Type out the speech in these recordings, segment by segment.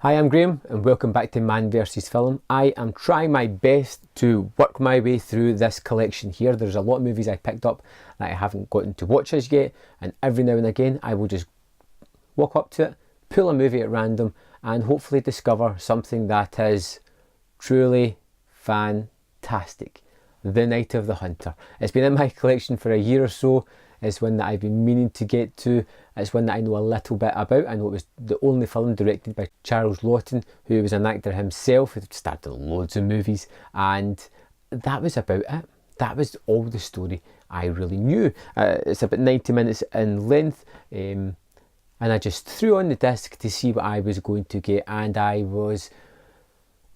Hi, I'm Graham and welcome back to Manvfilm. I am trying my best to work my way through this collection here. There's a lot of movies I picked up that I haven't gotten to watch as yet, and every now and again I will just walk up to it, pull a movie at random and hopefully discover something that is truly fantastic. The Night of the Hunter. It's been in my collection for a year or so. It's one that I've been meaning to get to. It's one that I know a little bit about. I know it was the only film directed by Charles Laughton, who was an actor himself, who starred in loads of movies, and that was about it. That was all the story I really knew. It's about 90 minutes in length, and I just threw on the disc to see what I was going to get, and I was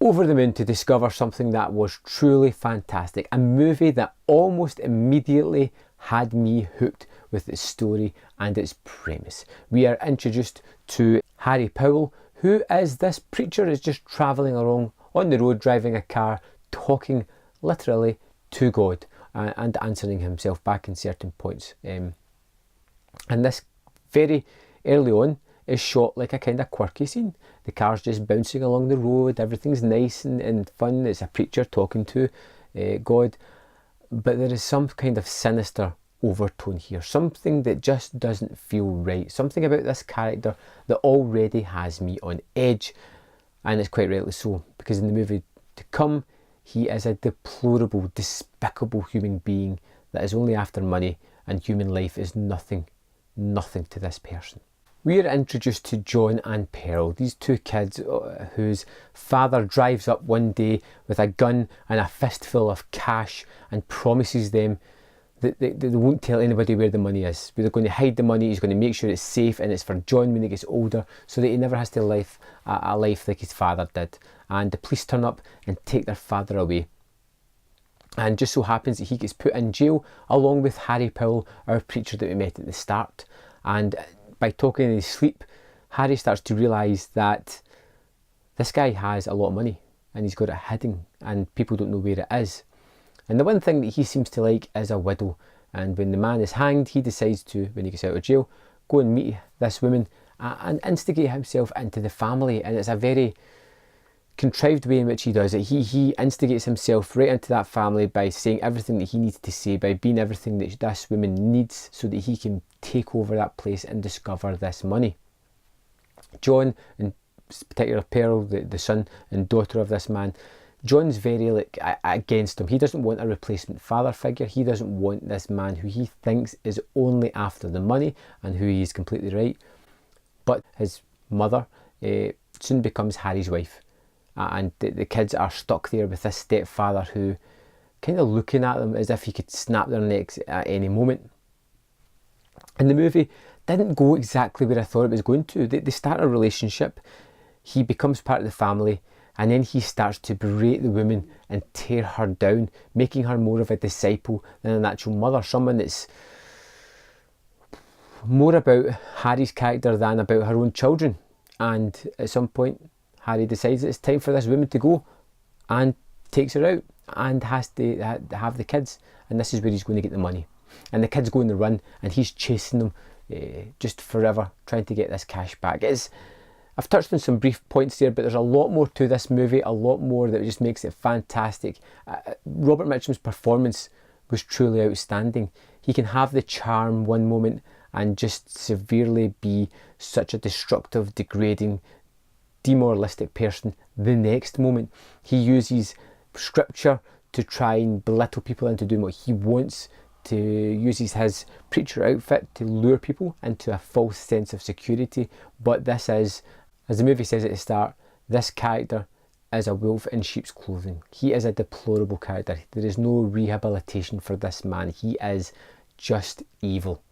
over the moon to discover something that was truly fantastic. A movie that almost immediately had me hooked with its story and its premise. We are introduced to Harry Powell, who is this preacher is just travelling along on the road, driving a car, talking literally to God and answering himself back in certain points. And this very early on is shot like a kind of quirky scene. The car's just bouncing along the road, everything's nice and fun. It's a preacher talking to God, but there is some kind of sinister overtone here, something that just doesn't feel right, something about this character that already has me on edge, and it's quite rightly so, because in the movie to come he is a deplorable, despicable human being that is only after money, and human life is nothing to this person. We are introduced to John and Pearl, these two kids whose father drives up one day with a gun and a fistful of cash and promises them that they won't tell anybody where the money is. They're going to hide the money, he's going to make sure it's safe, and it's for John when he gets older, so that he never has to live a life like his father did. And the police turn up and take their father away. And just so happens that he gets put in jail along with Harry Powell, our preacher that we met at the start. And by talking in his sleep, Harry starts to realise that this guy has a lot of money and he's got it hidden and people don't know where it is. And the one thing that he seems to like is a widow, and when the man is hanged he decides to, when he gets out of jail, go and meet this woman and instigate himself into the family. And it's a very contrived way in which he does it. He instigates himself right into that family by saying everything that he needs to say, by being everything that this woman needs, so that he can take over that place and discover this money. John, in particular Pearl, the son and daughter of this man, John's very against him. He doesn't want a replacement father figure. He doesn't want this man who he thinks is only after the money, and who he is completely right. But his mother soon becomes Harry's wife. And the kids are stuck there with this stepfather who kind of looking at them as if he could snap their necks at any moment. And the movie didn't go exactly where I thought it was going to. They start a relationship, he becomes part of the family, and then he starts to berate the woman and tear her down, making her more of a disciple than an actual mother, someone that's more about Harry's character than about her own children. And at some point Harry decides it's time for this woman to go and takes her out and has to have the kids, and this is where he's going to get the money. And the kids go on the run and he's chasing them just forever, trying to get this cash back. I've touched on some brief points there, but there's a lot more to this movie, a lot more that just makes it fantastic. Robert Mitchum's performance was truly outstanding. He can have the charm one moment and just severely be such a destructive, degrading, demoralistic person the next moment. He uses scripture to try and belittle people into doing what he wants, to uses his preacher outfit to lure people into a false sense of security. But this is, as the movie says at the start, this character is a wolf in sheep's clothing. He is a deplorable character. There is no rehabilitation for this man. He is just evil.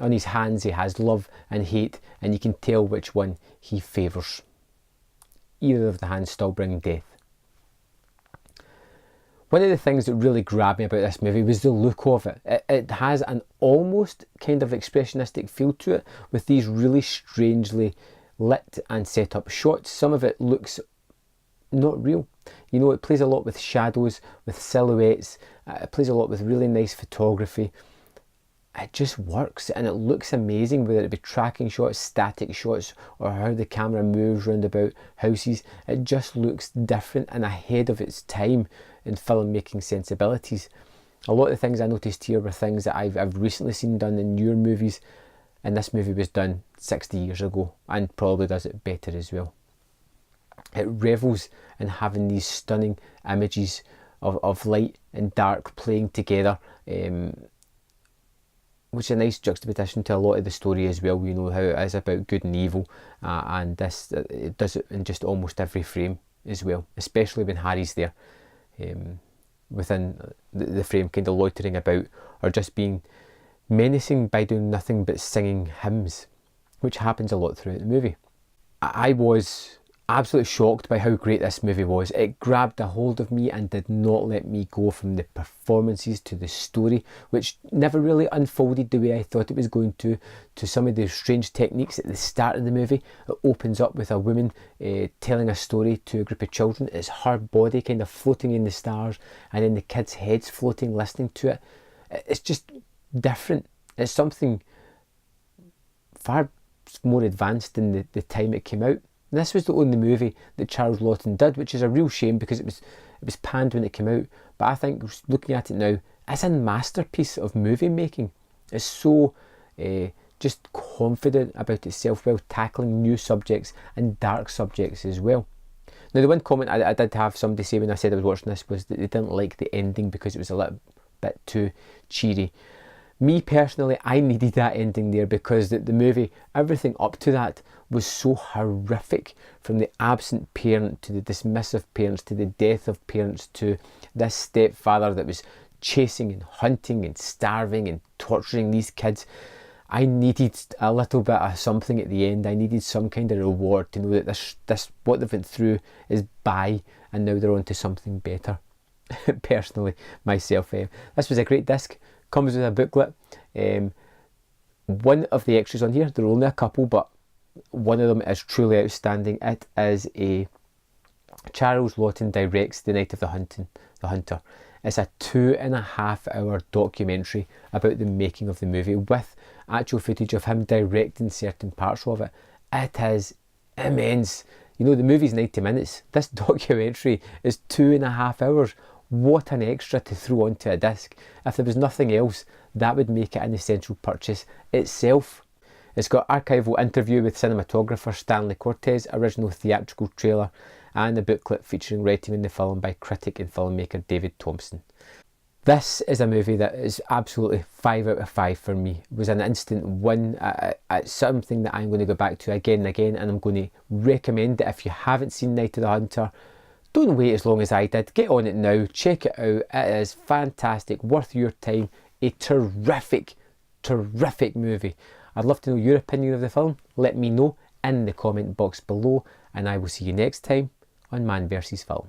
On his hands he has love and hate, and you can tell which one he favours. Either of the hands still bring death. One of the things that really grabbed me about this movie was the look of it. It has an almost kind of expressionistic feel to it, with these really strangely lit and set up shots. Some of it looks not real. You know, it plays a lot with shadows, with silhouettes. It plays a lot with really nice photography. it just works and it looks amazing, whether it be tracking shots, static shots, or how the camera moves round about houses. It just looks different and ahead of its time in filmmaking sensibilities. A lot of the things I noticed here were things that I've recently seen done in newer movies, and this movie was done 60 years ago and probably does it better as well. It revels in having these stunning images of light and dark playing together, which is a nice juxtaposition to a lot of the story as well. You know how it is about good and evil, and this it does it in just almost every frame as well, especially when Harry's there within the frame, kind of loitering about or just being menacing by doing nothing but singing hymns, which happens a lot throughout the movie. I was absolutely shocked by how great this movie was. It grabbed a hold of me and did not let me go, from the performances to the story, which never really unfolded the way I thought it was going to some of the strange techniques at the start of the movie. It opens up with a woman telling a story to a group of children. It's her body kind of floating in the stars and then the kids' heads floating listening to it. It's just different. It's something far more advanced than the time it came out. And this was the only movie that Charles Laughton did, which is a real shame because it was panned when it came out. But I think looking at it now, it's a masterpiece of movie making. It's so just confident about itself while tackling new subjects and dark subjects as well. Now, the one comment I did have somebody say when I said I was watching this was that they didn't like the ending because it was a little bit too cheery. Me personally, I needed that ending there because the movie, everything up to that was so horrific, from the absent parent to the dismissive parents to the death of parents to this stepfather that was chasing and hunting and starving and torturing these kids. I needed a little bit of something at the end. I needed some kind of reward to know that this what they've went through is by, and now they're on to something better. Personally, myself, this was a great disc. Comes with a booklet. One of the extras on here, there are only a couple, but one of them is truly outstanding. It is a Charles Laughton directs The Night of the Hunter. It's a 2.5 hour documentary about the making of the movie with actual footage of him directing certain parts of it. It is immense. You know, the movie's 90 minutes. This documentary is 2.5 hours. What an extra to throw onto a disc. If there was nothing else, that would make it an essential purchase itself. It's got archival interview with cinematographer Stanley Cortez, original theatrical trailer, and a booklet featuring writing on the film by critic and filmmaker David Thompson. This is a movie that is absolutely 5 out of 5 for me. It was an instant win. It's something that I'm going to go back to again and again, and I'm going to recommend it. If you haven't seen Night of the Hunter, don't wait as long as I did. Get on it now. Check it out. It is fantastic. Worth your time. A terrific, terrific movie. I'd love to know your opinion of the film. Let me know in the comment box below, and I will see you next time on Man vs Film.